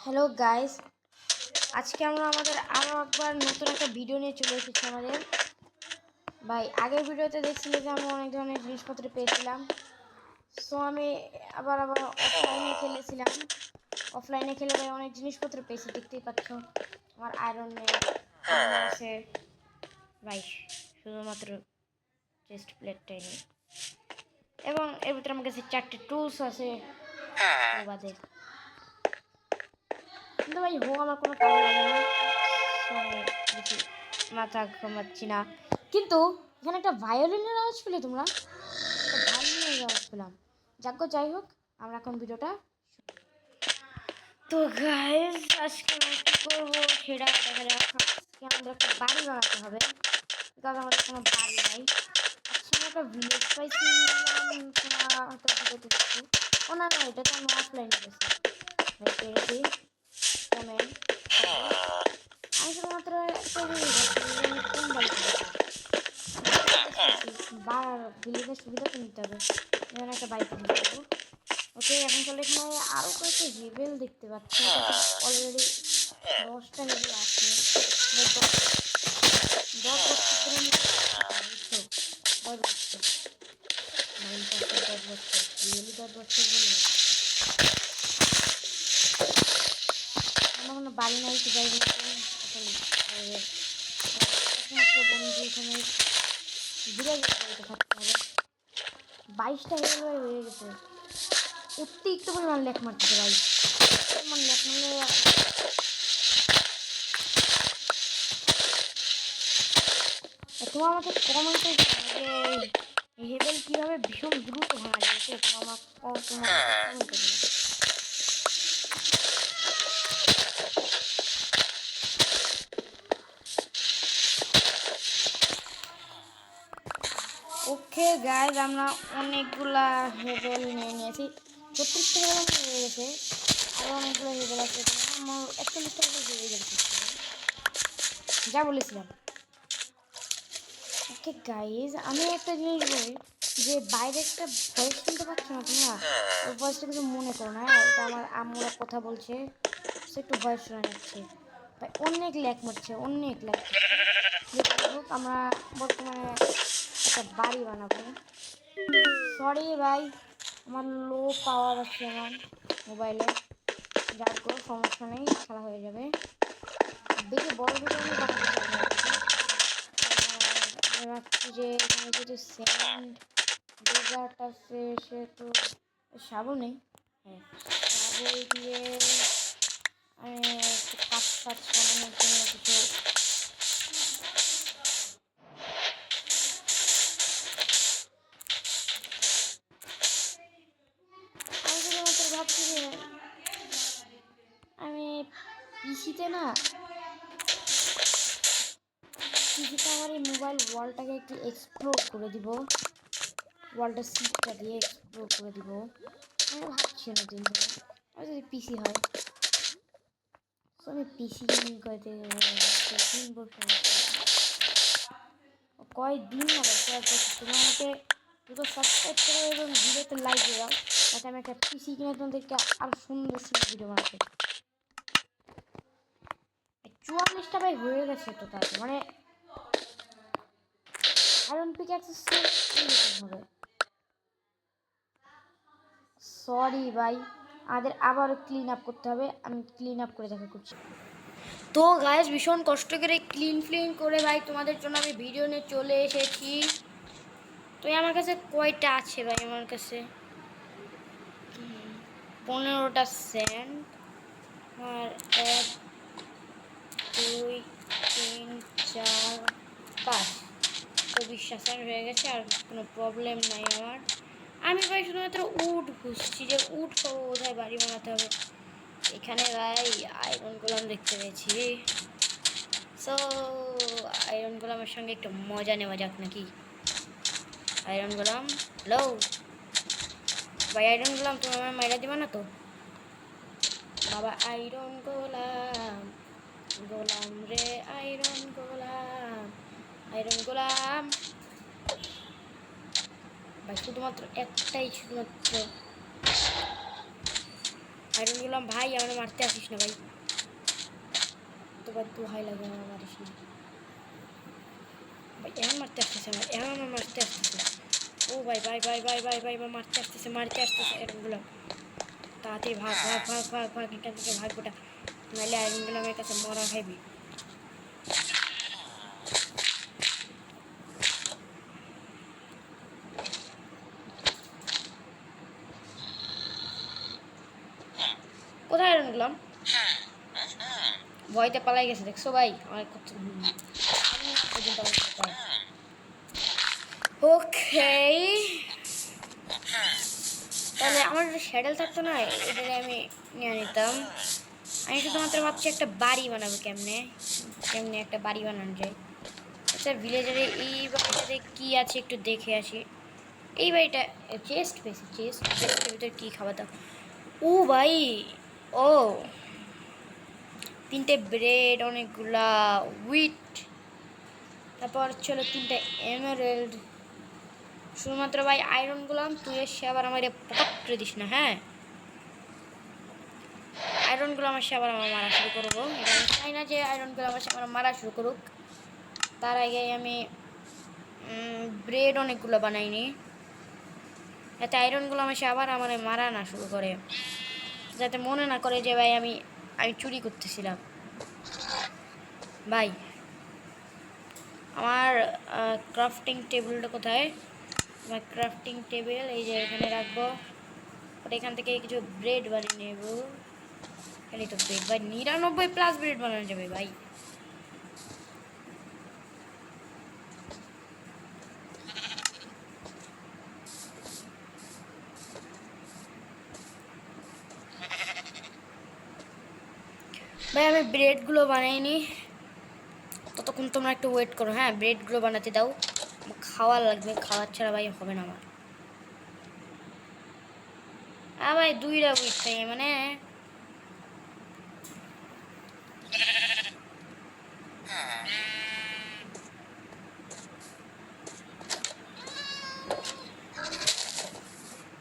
Hello guys, আজকে আমরা আরও একবার নতুন একটা ভিডিও নিয়ে চলে এসেছি আমাদের। ভাই আগের ভিডিওতে দেখছিলে যে আমি অনেক ধরনের জিনিসপত্র পেয়েছিলাম। সো আমি আবার অফলাইনে খেলেছিলাম। অফলাইনে খেলে ভাই অনেক জিনিসপত্র পেয়েছি, দেখতেই পাচ্ছ। আমার আয়রন ম্যান আছে ভাই, শুধুমাত্র চেস্ট প্লেটটাই নেই। এবং এর ভিতরে আমার কাছে 4টে টুলস আছে বাদে। কিন্তু ভাই আমার কোনো কাজে লাগে না, বেশি মাথা ঘামাচ্ছি না। কিন্তু এখানে একটা ভায়োলিনের আওয়াজ পেলে তোমরা, ভায়োলিনের আওয়াজ পেলাম। যাই হোক, আমরা এখন ভিডিওটা তো গাইস আজকে আমরা কী করবো সেটা দেখা যাক। আজকে আমাদের একটা বাড়ি বানাতে হবে, কারণ আমাদের কোনো বাড়ি নাই। আজকে আমরা একটা ভিলেজ পাইছিলাম, তোমরা হয়তো ভিডিওতে দেখছি। ও না, এটা তো আমি অফলাইনে গেছি। কমেন্ট আমি শুধুমাত্র একটা জিনিস কোন বাড়িতে ভিলেজের সুবিধা তো নিতে হবে। এখানে একটা বাইক নিতে পারবো। ওকে, এখন চলে এখানে আরও কয়েকটা লেভেল দেখতে পাচ্ছি। অলরেডি 10টা লেভেল আছে। 10 বছর বলবো আমার কোনো বাড়ি নাই, তো যাই হোক একমাত্র বন্ধু এখানে ঘুরে বাড়িতে থাকতে হবে। 22টা লেভেল হয়ে গেছে। অতিরিক্ত পরিমাণ লেখ মারতেছে ভাই, পরিমাণ লেখ মারলে তোমার আমাকে কমেন্টে যে হেভেল কীভাবে ভীষণ দ্রুত ভাঙা যায় তোমার কমেন্টে দিন। ওকে গাইজ, আমরা অনেকগুলা হেভেল নিয়ে নিয়েছি। 36টা হেভেল হয়ে গেছে, আরও অনেকগুলো হেভেল আছে। আমার 41টা হেভেল হয়ে গেছে যা বলেছিলাম। ওকে গাইজ, আমি একটা জিনিস বলি যে বাইরে একটা ভয়েস শুনতে পাচ্ছ না তোমরা? ওই ভয়েসটা কিছু মনে করো না, ওটা আমার আম্মুরা কথা বলছে, সে একটু ভয়েস শোনা যাচ্ছে। ভাই অনেক ল্যাক মারছে, অনেক ল্যাক। হোক, আমরা বর্তমানে একটা বাড়ি বানাবো। সরি ভাই, আমার লো পাওয়ার আছে আমার মোবাইলে, যার কোনো সমস্যা নেই, খেলা হয়ে যাবে। বেশি বড় ভিডিও আমি বানাতে চাই না। আমি ভাবছি যে এখানে যদি স্যান্ড ডেজার্ট আছে, সেহেতু সাবল নেই। হ্যাঁ, সাবল দিয়ে কাজ বানানোর জন্য কিছু আমি শুধুমাত্র ভাবছি যে আমি পিসিতে আমার এই মোবাইল ওয়ালটাকে একটু এক্সপ্লোর করে দিব, ওয়ালটা সিটটা দিয়ে এক্সপ্লোর করে দিব। আমি ভাবছি না দিন ধরে আর যদি পিসি হয়, তো আমি পিসি গেমিং করতে কিনবো। কয়েকদিন না তুমি আমাকে দুটো সাবস্ক্রাইব করো এবং ভিডিওতে লাইক দিয়ে দাও, যাতে আমি একটা পিসি কিনে তোমাদেরকে আরও সুন্দর সুন্দর ভিডিও বানাতে। 44টা ভাই হয়ে গেছে তো, তাতে মানে আয়রন পিক অ্যাক্সেস হবে। সরি ভাই, আমাদের আবার ক্লিন আপ করতে হবে। আমি ক্লিন আপ করে দেখা করছি। তো গাইস, ভীষণ কষ্ট করে ক্লিন করে ভাই তোমাদের জন্য আমি ভিডিও নিয়ে চলে এসেছি। তো আমার কাছে কয়টা আছে ভাই? আমার কাছে 15টা স্যান্ড, আর 1 2 3 4 5, 24টা স্যান্ড হয়ে গেছে। আর কোনো প্রবলেম নাই আমার। আমি ভাই শুধুমাত্র উড খুঁজছি, যে উড পাবো কোথায় বাড়ি বানাতে হবে। এখানে ভাই আয়রন গোলাম দেখতে পেয়েছি। সো আয়রন গোলামের সঙ্গে একটু মজা নেওয়া যাক নাকি? আয়রন গোলাম, হ্যালো ভাই। আয়রন গোলাম, তুমি আমার মাইরা দিবা না তো বাবা? আয়রন গোলাম, গোলাম রে আয়রন গোলাম, আয়রন গোলাম ভাই। শুধুমাত্র একটাই, শুধুমাত্র আয়রন গুলাম ভাই আমার মারতে আসিস না ভাই, তোমার দু হাই লাগে আমার মারিস না ভাই, এখন মারতে আসতেছে আমার, এখন আমার মারতে আসতেছে। ও ভাই ভাই ভাই ভাই ভাই ভাই আমার মারতে আসতেছে আয়রন গুলাম। তাড়াতাড়ি ভাগ ভাগ ভাগ ভাগ ভাগ এখান থেকে ভাগ গোটা, নাহলে আয়রন গুলামের কাছে মরা খাইবি। কোথায় আয়রন গুলাম? ভয়তে পালাই গেছে দেখছো ভাই আমার কত ওকে। তাহলে আমার শ্যাডেল থাকতো না, এটাকে আমি নিয়ে নিতাম। আমি শুধুমাত্র ভাবছি একটা বাড়ি বানাবো, কেমনে কেমনে একটা বাড়ি বানানো যায়। আচ্ছা ভিলেজারে এই বাড়িটাতে কি আছে একটু দেখে আসি। এই বাড়িটা চেস্ট পেয়েছি, চেস্টের ভিতরে কী খাওয়া দাওয়া। ও ভাই, ও 3টে ব্রেড, অনেকগুলা উইট, তারপর ছিল 3টে এমারেল্ড। শুধুমাত্র ভাই আয়রন গুলাম, তুই এসে আবার আমার পকেট করে দিস না, হ্যাঁ আয়রন গুলো আমার সে আবার আমার মারা শুরু করবো। আমি চাই না যে আয়রন গুলো আমার আমার মারা শুরু করুক। তার আগে আমি ব্রেড অনেকগুলো বানাইনি, যাতে আয়রনগুলো আমার সে আবার আমার মারা না শুরু করে, যাতে মনে না করে যে ভাই আমি আমি চুরি করতেছিলাম। ভাই আমার ক্রাফটিং টেবিলটা কোথায়? আমার ক্রাফটিং টেবিল এই যে এখানে রাখবো, ওটা এখান থেকে কিছু ব্রেড বানিয়ে নেব। এখানে তো ব্রেড ভাই 99+ ব্রেড বানানো যাবে ভাই। ভাই আমি ব্রেডগুলো বানাইনি, ততক্ষণ তোমরা একটু ওয়েট করো, হ্যাঁ ব্রেডগুলো বানাতে দাও, খাওয়া লাগবে, খাওয়ার ছাড়া ভাই হবে না আমার। ভাই 2টা উইট চাই, মানে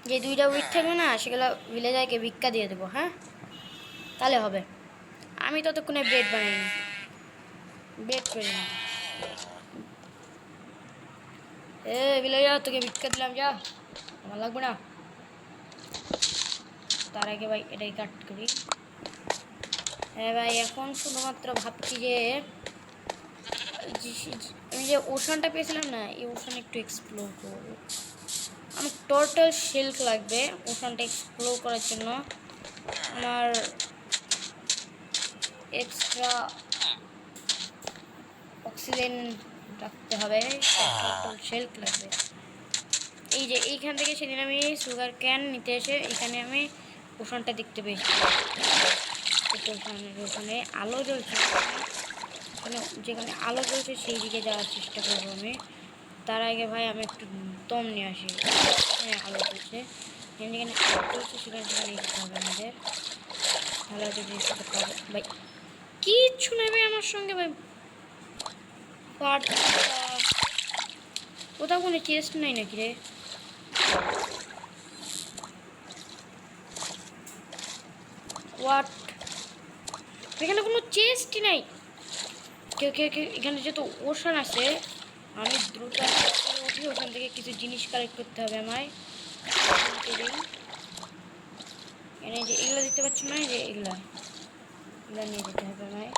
যে 2টা উইট থাকবে না সেগুলো ভিলেজারকে ভিক্ষা দিয়ে দেবো, হ্যাঁ তাহলে হবে। আমি ততক্ষণে ব্রেড বানাইনি, ব্রেড করে না। ভিলেজার তোকে ভিক্ষা দিলাম, যা আমার লাগবে না। তার আগে ভাই এটাই কাট করি। হ্যাঁ ভাই এখন শুধুমাত্র ভাবছি যে আমি যে ওশানটা পেয়েছিলাম না, এই ওশান একটু এক্সপ্লোর করবো। আমার টোটাল শিল্ক লাগবে ওশানটা এক্সপ্লোর করার জন্য। আমার এক্সট্রা অক্সিজেন রাখতে হবে, টোটাল শিল্ক লাগবে। এই যে এইখান থেকে সেদিন আমি সুগার ক্যান নিতে এসে এখানে আমি ওশানটা দেখতে পেয়েছি। ওখানে আলো জ্বলছে, যেখানে আলো জ্বলছে সেই দিকে যাওয়ার চেষ্টা করবো আমি। তার আগে ভাই আমি একটু দম নিয়ে আসি। হ্যাঁ আলো জ্বলছে, যেখানে আলো জ্বলছে সেখানে সেখানে যেতে হবে আমাদের, ভালো যদি পাবো ভাই। কিচ্ছু নেই ভাই আমার সঙ্গে ভাই, কোথাও কোনো চেস্ট নাই নাকি রে? হোয়াট, এখানে কোনো চেস্টই নাই। কেউ কেউ কেউ এখানে যেহেতু ওশান আছে, আমি দ্রুত উঠি, ওখান থেকে কিছু জিনিস কালেক্ট করতে হবে আমায়। এখানে যে এগুলো দেখতে পাচ্ছ না, যে এগুলো নিয়ে যেতে হবে আমায়।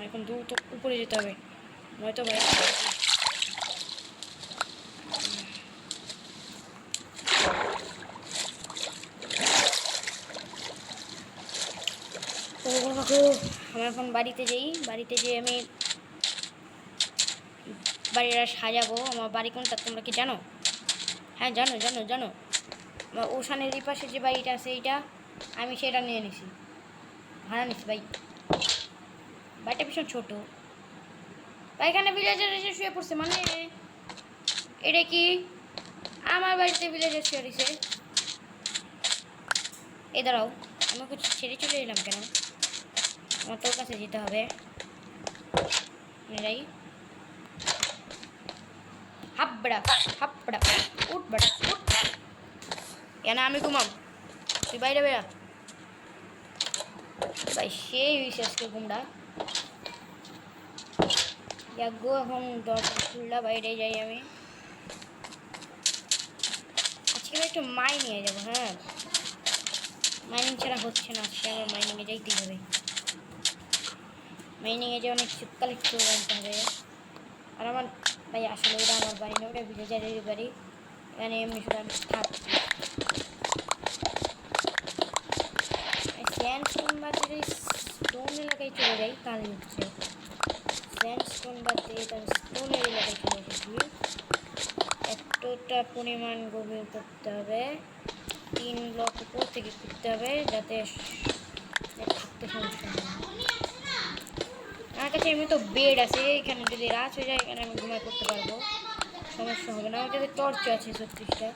এখন দ্রুত উপরে যেতে হবে, নয়তো ভাই আমি এখন বাড়িতে যাই। বাড়িতে যেয়ে আমি বাড়িটা সাজাবো। আমার বাড়ি কোনটা তোমরা কি জানো? হ্যাঁ জানো জানো জানো, আমার ওশানের এই পাশে যে বাড়িটা আছে এইটা আমি সেটা নিয়ে নিছি, ভাড়া নিছি ভাই। বাড়িটা ভীষণ ছোটো ভাই, এখানে ভিলেজার এসে শুয়ে পড়ছে, মানে এটা কি আমার বাড়িতে ভিলেজার শুয়ে রয়েছে? এই দাঁড়াও, আমাকে ছেড়ে চলে এলাম কেন? আমার তোর কাছে যেতে হবে। যাই, হাপ বেড়া হাপ বেড়া, উঠ বেড়া উঠ। এখানে আমি ঘুমাম, তুই বাইরে বেরা। ভাই সেই হয়েছে আজকে ঘুমটা। গো এখন দরজা খুললা বাইরে যাই আমি। আজকে একটু মাইনিংয়ে যাবো। হ্যাঁ, মাইনিং ছাড়া হচ্ছে না, আজকে আমার মাইনিংয়ে যাইতেই হবে। মাইনিংয়ে যে অনেক কিছু কালেক্ট করে আনতে হবে। আর আমার ভাই আসলে ওটা আমার বাড়ি না, ওটা ভিলেজারের বাড়ি। এখানে এমনি শুধু আমি থাকি। স্যান্ডস্টোন বাদ দিয়ে স্টোন এলাকায় চলে যাই তাহলে হচ্ছে। স্যান্ডস্টোন বাদ দিয়ে তাহলে স্টোনের এলাকায় চলে এসেছি। এতটা পরিমাণ গভীর করতে হবে, 3 ব্লক উপর থেকে করতে হবে যাতে থাকতে সমস্যা হয়। আমার কাছে এমনি তো বেড আছে, এখানে যদি রাত হয়ে যায় এখানে আমি ঘুমায় করতে পারবো, সমস্যা হবে না। আমার কাছে টর্চ আছে 36টা।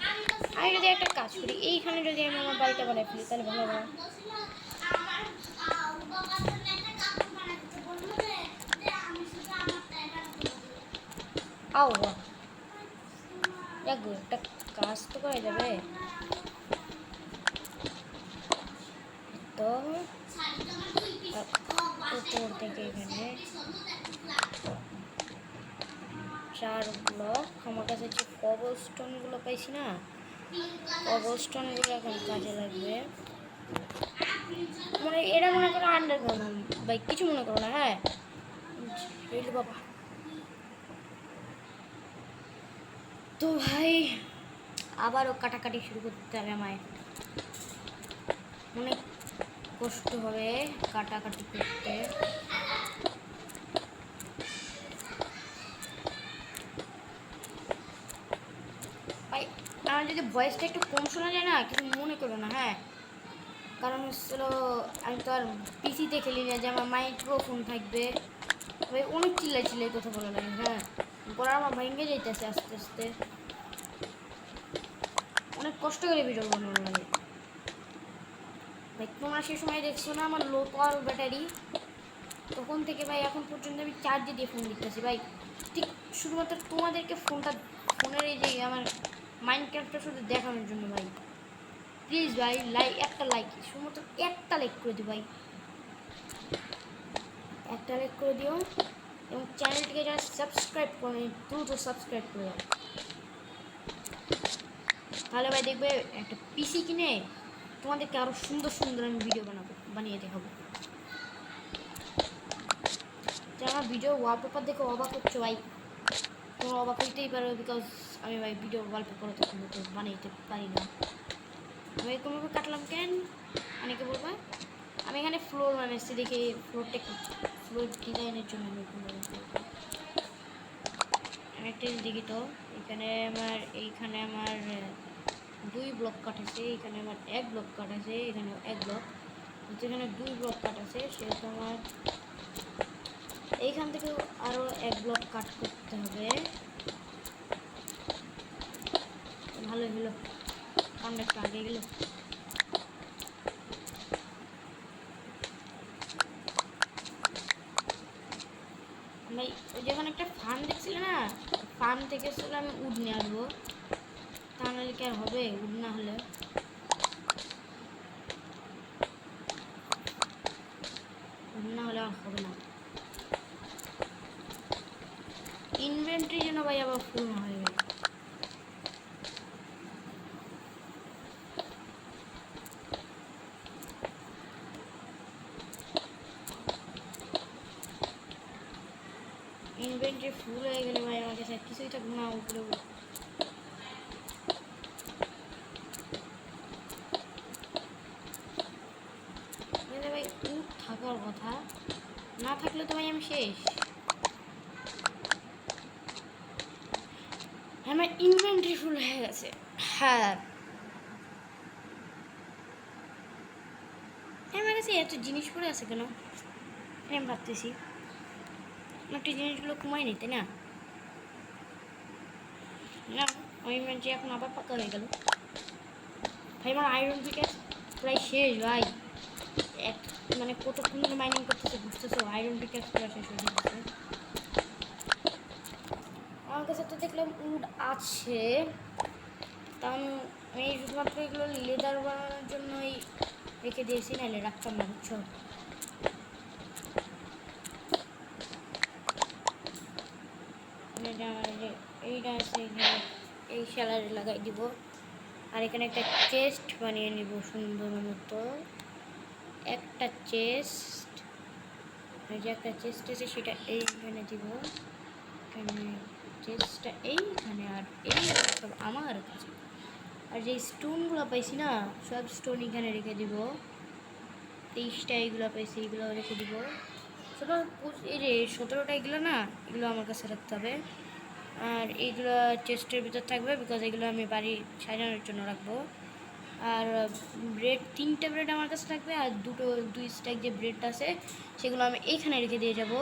আমি যদি একটা কাজ করি, এইখানে যদি আমি আমার বাড়িটা বানাই ফেলি তাহলে ভালো হবে না? আও দেখো একটা কাজ তো করা যাবে। তো উপর থেকে এখানে 4 ব্লক। আমার কাছে যে কবল স্টোনগুলো পাইছি না, কবল স্টোনগুলো এখন কাজে লাগবে। মানে এটা মনে করো আন্ডারগ্রাউন্ড ভাই, কিছু মনে করো না। হ্যাঁ বাবা। তো ভাই আবারও কাটাকাটি শুরু করতে হবে আমায়, অনেক কষ্ট হবে কাটাকাটি করতে। ভাই আমার যদি ভয়েসটা একটু কম শোনা যায় না কিছু মনে করো না। হ্যাঁ, কারণ হচ্ছিল আমি তো আর পিসিতে খেলি না যে আমার মাইক্রোফোন থাকবে। ভাই অনেক চিল্লাই চিল্লাই কথা বলা লাগে। হ্যাঁ, গলা আমার ভেঙে যাইতেছে আস্তে আস্তে, অনেক কষ্ট করে ভিডিও বানানো লাগে। ভাই তোমরা সে সময় দেখছো না আমার লো পাওয়ার ব্যাটারি, তখন থেকে ভাই এখন পর্যন্ত আমি চার্জে দিয়ে ফোন দিতেছি ভাই, ঠিক শুধুমাত্র তোমাদেরকে ফোনের এই যে আমার মাইনক্রাফটটা শুধু দেখানোর জন্য। ভাই প্লিজ ভাই একটা লাইক, শুধুমাত্র একটা লাইক করে দিও ভাই, একটা লাইক করে দিও। এবং চ্যানেলটিকে যারা সাবস্ক্রাইব করে দ্রুত সাবস্ক্রাইব করে দাও, তাহলে ভাই দেখবে একটা পিসি কিনে তোমাদেরকে আরও সুন্দর সুন্দর আমি ভিডিও বানিয়ে দেখাবো। আমার ভিডিও ওয়ালপেপার দেখে অবাক হচ্ছে ভাই, তোমরা অবাক হইতেই পারো, বিকজ আমি ভাই ভিডিও ওয়ালপেপার তো বানাইতে পারি না। আমি কোনোভাবে কাটলাম কেন অনেকে বলবা। আমি এখানে ফ্লোর বানাচ্ছি দেখি, ফ্লোর ডিজাইনের জন্য আমি একটা দেখি। তো এইখানে আমার 2 ব্লক কাটাছে, এখানে আমার 1 ব্লক কাটাছে, এখানে 1 ব্লক, যেখানে 2 ব্লক কাটাছে সেহেতু আমার এইখান থেকে আরও 1 ব্লক কাট করতে হবে। ভালো হলো, কামটা একটু আগে গেল। ভাই ওই যখন একটা ফার্ম দেখছিল না, ফার্ম থেকে আসলে আমি উড নিয়ে আসবো, তা নাহলে কি আর হবে? উড না হলে আর হবে না। ইনভেন্টরি যেন ভাই আবার ফুল না হয়ে গেল। ইনভেন্টরি ফুল হয়ে গেলে ভাই আমার কাছে কিছুই থাকবে না উপরে। ভাই উড থাকার কথা, না থাকলে তো ভাই আমি শেষ। আমার ইনভেন্টরি ফুল হয়ে গেছে। হ্যাঁ, আমার কাছে এত জিনিস পড়ে আছে কেন আমি ভাবতেছি, একটু জিনিসগুলো কমাই নি, তাই না? না ওই ইনভেন্টরি এখন আবার পাকা হয়ে গেল। ভাই আমার আয়রন পিকেক্স প্রায় শেষ ভাই, মানে কতক্ষণ মাইনিং করতেছে বুঝতেছো, আয়রন পিকেক্স প্রায় শেষ হয়ে যাচ্ছে। আমার কাছে তো দেখলাম উড আছে, তা আমি আমি শুধুমাত্র এগুলো লেদার বানানোর জন্যই রেখে দিয়েছি, নাহলে রাখতাম না, বুঝছো। এটা আমার এইটা আছে, এখানে এই শালারে লাগাই দিব। আর এখানে একটা চেস্ট বানিয়ে নিব সুন্দর মতো, একটা চেস্ট। এই যে একটা চেস্ট আছে সেটা এইখানে দিব, এখানে চেস্টটা এইখানে, আর এই সব আমার কাছে। আর যে স্টোনগুলো পাইছি না, সব স্টোন এখানে রেখে দিব। 23টা এইগুলো পাইছি, এইগুলো রেখে দিব। ছোটো এই যে 17টা এগুলো না, এগুলো আমার কাছে রাখতে হবে। আর এইগুলো চেস্টের ভিতর থাকবে, বিকজ এগুলো আমি বাড়ি সাজানোর জন্য রাখবো। আর ব্রেড 3টে ব্রেড আমার কাছে থাকবে, আর দুই স্ট্যাক যে ব্রেডটা আছে সেগুলো আমি এইখানে রেখে দিয়ে যাব।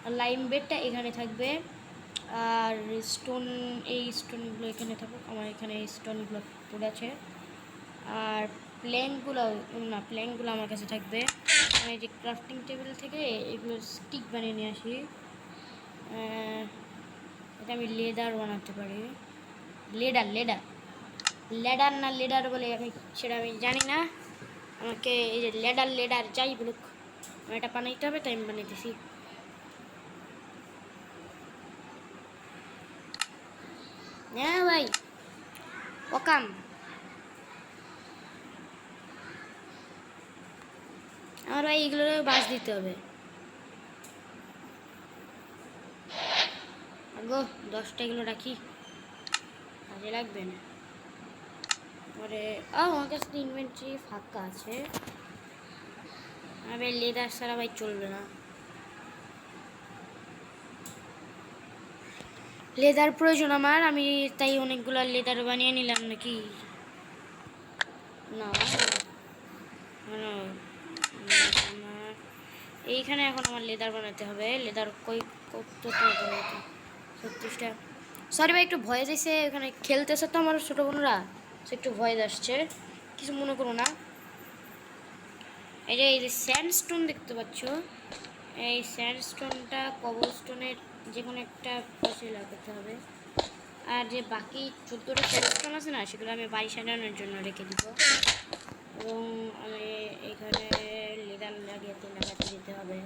আর লাইম ব্রেডটা এখানে থাকবে। আর স্টোন, এই স্টোনগুলো এখানে থাকুক, আমার এখানে এই স্টোনগুলো পড়ে আছে। আর প্ল্যাঙ্কগুলো আমার কাছে থাকবে। আমি এই যে ক্রাফটিং টেবিল থেকে এগুলো স্টিক বানিয়ে নিয়ে আসি। এটা আমি লেদার বানাতে পারি। লেডার না লেডার বলে আমি সেটা আমি জানি না। আমাকে এই যে লেডার যাই বলুক, আমার এটা বানাইতে হবে, তাই আমি বানাইতেছি। হ্যাঁ ভাই, ওকাম। আমার ভাই এগুলো বাস দিতে হবে। আগো 10টা এগুলো রাখি, কাজে লাগবে না পরে। আমার কাছে ইনভেন্টরি ফাঁকা আছে। ভাই লেদার ছাড়া ভাই চলবে না, লেদার প্রয়োজন আমার। আমি তাই অনেকগুলো লেদার বানিয়ে নিলাম নাকি না। আমার এইখানে এখন আমার লেদার বানাতে হবে। লেদার কতটা বানাতে? 36টা। সরি ভাই, একটু ভয়েস আসছে, এখানে খেলতেছে তো আমার ছোটো বোনরা, সে একটু ভয়েস আসছে, কিছু মনে করো না। এই যে স্যান্ডস্টোন দেখতে পাচ্ছ, এই স্যান্ডস্টোনটা কবলস্টোনের যে কোনো একটা পাশে লাগাতে হবে। আর যে বাকি 14টা স্যান্ডস্টোন আছে না, সেগুলো আমি বাড়ি সাজানোর জন্য রেখে দিব। এবং আমি এখানে লেদার লাগাতে যেতে হবে,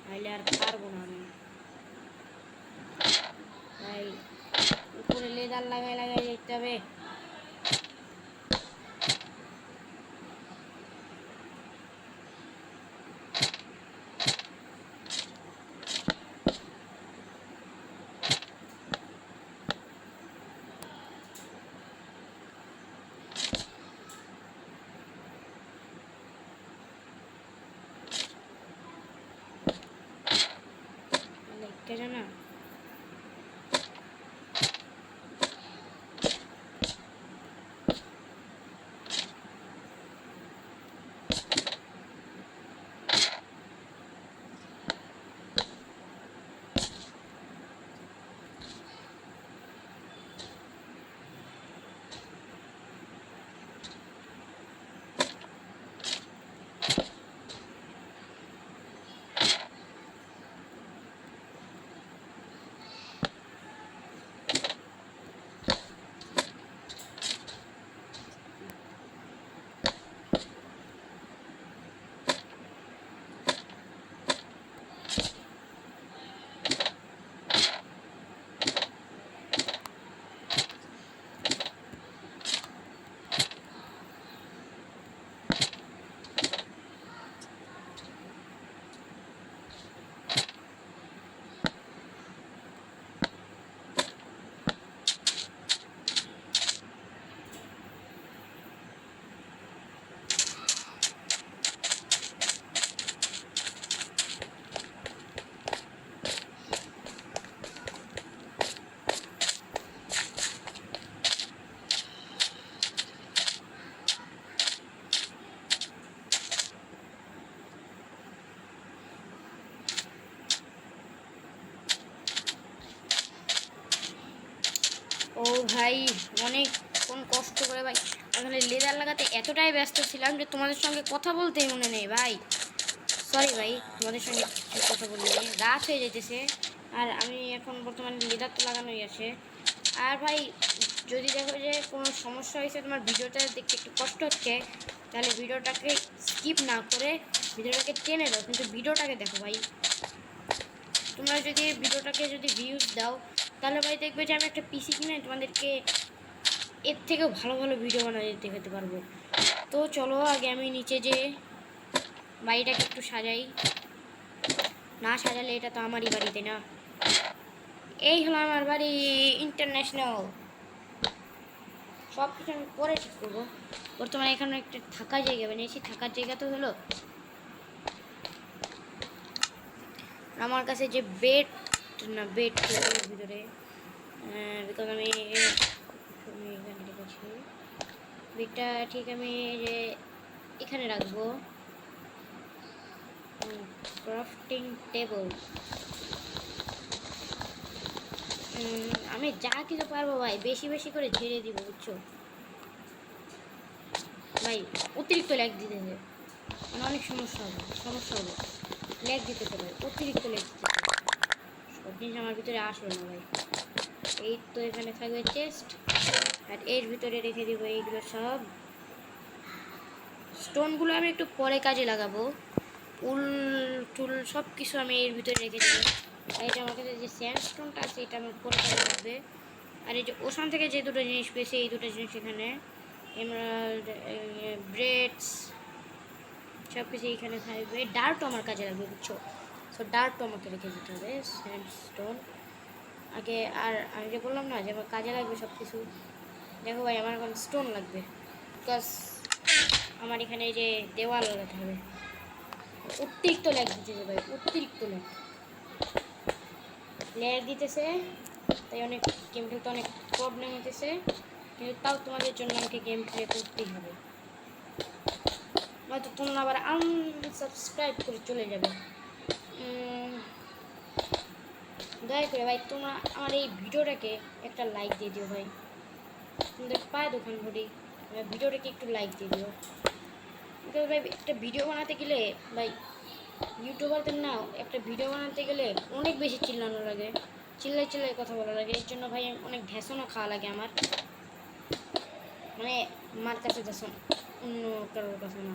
নাহলে আর পারবো না আমি। তাই উপরে লেদার লাগাই যেতে হবে। দেখতে জানা ও ভাই, অনেকক্ষণ কষ্ট করে ভাই আসলে লেদার লাগাতে এতটাই ব্যস্ত ছিলাম যে তোমাদের সঙ্গে কথা বলতেই মনে নেই ভাই। সরি ভাই, তোমাদের সঙ্গে কথা বলি, রাত হয়ে যেতেছে। আর আমি এখন বর্তমানে লেদার তো লাগানোই আছে, আর ভাই যদি দেখো যে কোনো সমস্যা হয়েছে, তোমার ভিডিওটা দেখতে একটু কষ্ট হচ্ছে, তাহলে ভিডিওটাকে স্কিপ না করে ভিডিওটাকে টেনে দাও, কিন্তু ভিডিওটাকে দেখো ভাই। তোমরা যদি ভিডিওটাকে যদি ভিউজ দাও, তাহলে ভাই দেখবে যে আমি একটা পিসি কিনে তোমাদেরকে এর থেকেও ভালো ভালো ভিডিও বানিয়ে দেখাতে পারবো। তো চলো আগে আমি নিচে যে বাড়িটাকে একটু সাজাই। না সাজালে এটা তো আমারই বাড়িতে না। এই হলো আমার বাড়ি ইন্টারন্যাশনাল। সব কিছু আমি পরে ঠিক করবো। বর্তমানে এখানে একটা থাকার জায়গা বানিয়েছি। থাকার জায়গা তো হলো আমার কাছে যে বেড না, বেড ভিতরে, বিকজ আমি এখানে রেখেছি বেডটা। ঠিক আমি যে এখানে রাখবো। ক্রাফটিং টেবল, আমি যা কিছু পারবো ভাই বেশি বেশি করে ঝেড়ে দিব, বুঝছো ভাই। অতিরিক্ত ল্যাগ দিতেছে, মানে অনেক সমস্যা হবে। ল্যাগ দিতেছে ভাই, অতিরিক্ত ল্যাগ দিতেছে। সব জিনিস আমার ভিতরে আসলো না ভাই। এই তো এখানে থাকবে চেস্ট, আর এর ভিতরে রেখে দিব এইগুলো সব। স্টোনগুলো আমি একটু পরে কাজে লাগাবো। উল টুল সব কিছু আমি এর ভিতরে রেখে দেবো। আর এটা আমার কাছে যে স্যান্ডস্টোনটা আছে এটা আমার পরে কাজে লাগবে। আর এই যে ওখান থেকে যে দুটো জিনিস পেয়েছি, এই দুটো জিনিস এখানে, এমরাল্ড, ব্রেডস, সব কিছু এইখানে থাকবে। ডার্টও আমার কাজে লাগবে, বুঝছো। সো ডার্টও আমাকে রেখে দিতে হবে, স্যান্ডস্টোন আগে। আর আমি যে বললাম না যে আমার কাজে লাগবে সব কিছু। দেখো ভাই আমার এখন স্টোন লাগবে, বিকজ আমার এখানে যে দেওয়াল লাগাতে হবে। অতিরিক্ত ল্যাগ দিতেছে ভাই, অতিরিক্ত ল্যাগ দিতেছে, তাই অনেক গেম খেলতে অনেক প্রবলেম হতেছে। কিন্তু তাও তোমাদের জন্য আমাকে গেম প্লে করতেই হবে, নয়তো তোমরা আবার আনসাবস্ক্রাইব করে চলে যাবে। দয়া করে ভাই তোমরা আমার এই ভিডিওটাকে একটা লাইক দিয়ে দিও ভাই। তোমাদের পায়ে দোকান ভরি, ভিডিওটাকে একটু লাইক দিয়ে দিও। বিকজ ভাই একটা ভিডিও বানাতে গেলে ভাই, ইউটিউবারদের না একটা ভিডিও বানাতে গেলে অনেক বেশি চিল্লানো লাগে, চিল্লাই কথা বলা লাগে। এর জন্য ভাই অনেক ভ্যাসনও খাওয়া লাগে আমার, মানে মার কাছে ভ্যাসন, অন্য কারোর কাছে না।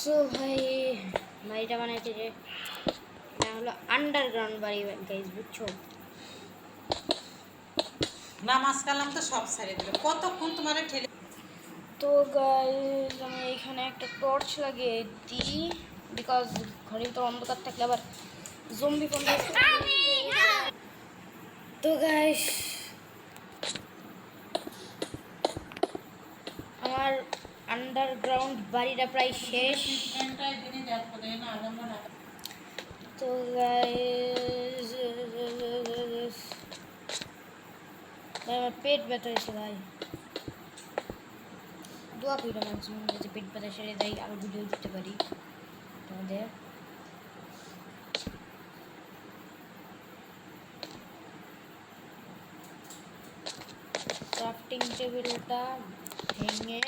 সো ভাই বাড়িটা বানাইছে যে এটা হলো আন্ডারগ্রাউন্ড বাড়ি গাইজ, বুঝছো। নামাজ কালাম তো সব ছেড়ে দিল, কতক্ষণ তোমার ঠেলে। তো গাইজ আমি এখানে একটা টর্চ লাগিয়ে দিই, বিকজ ঘরে তো অন্ধকার থাকলে আবার জম্বি ফম্বি। তো গাইজ আমার আন্ডারগ্রাউন্ড বাড়িটা প্রায় শেষ। তো গাইজ আমার পেট ব্যথা হয়েছে ভাই, দোয়া করি ম্যাক্সিমাম যাতে পেট ব্যথা সেরে যাই, আরও ভিডিও দিতে পারি তোমাদের। ক্রাফটিং টেবিলটা ভেঙে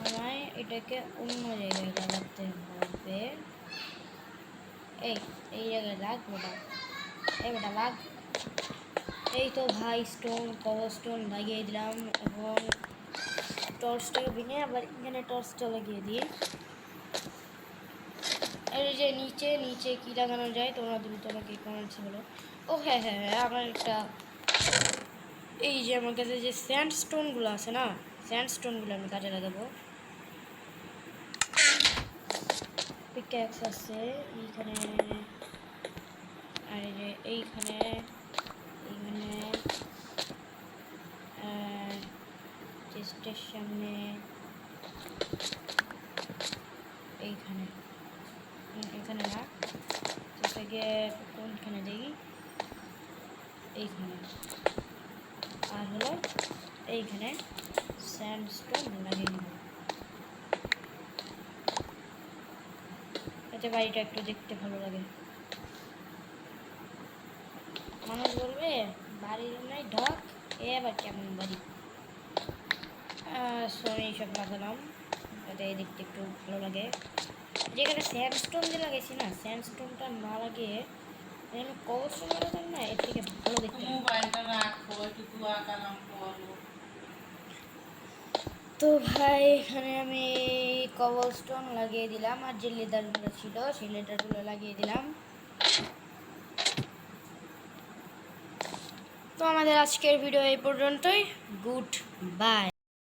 আমায় এটাকে অন্য জায়গায় লাগাতে হবে। এই জায়গায় লাগ বেটা, এই বেটা লাগ। এই তো ভাই স্টোন, কভার স্টোন লাগিয়ে দিলাম। এবং টর্চটাকে ভেঙে আবার এখানে টর্চটা লাগিয়ে দিই। এই যে নিচে নিচে কী লাগানো যায় তোমরা দ্রুত আমাকে কমেন্টসে বলো। ও হ্যাঁ হ্যাঁ হ্যাঁ, আমার একটা, এই যে আমার কাছে যে স্যান্ডস্টোনগুলো আছে না, স্যান্ডস্টোনগুলো আমি কাজে লাগাবো। পিক্যাক্স আছে এইখানে, আর এই যে এইখানে, এইখানে চেস্টের সামনে, এইখানে, এখানে না, চেষ্টাকে কোনখানে দেখি, এইখানে, আর হলো এইখানে স্যান্ডস্টোন লাগিয়ে দেব। এতে বাড়িটা একটু দেখতে ভালো লাগে। মানুষ বলবে বাড়ির নাই ঢক, এ আবার কেমন বাড়ি। আমি এইসব লাগালাম যাতে দেখতে একটু ভালো লাগে। যেখানে স্যান্ডস্টোন দিয়ে লাগাইছি না, স্যান্ডস্টোনটা না লাগিয়ে এখানে কবস্টন লাগাতাম না, এর থেকে ভালো দেখতে লাগে। মোবাইলটা রাখো, একটু দোয়া কালাম করো। তো ভাই এখানে আমি কবলস্টোন লাগিয়ে দিলাম, আর যে লেদারগুলো ছিল সেই লেদারগুলো লাগিয়ে দিলাম। তো আমাদের আজকের ভিডিও এই পর্যন্তই। Good bye.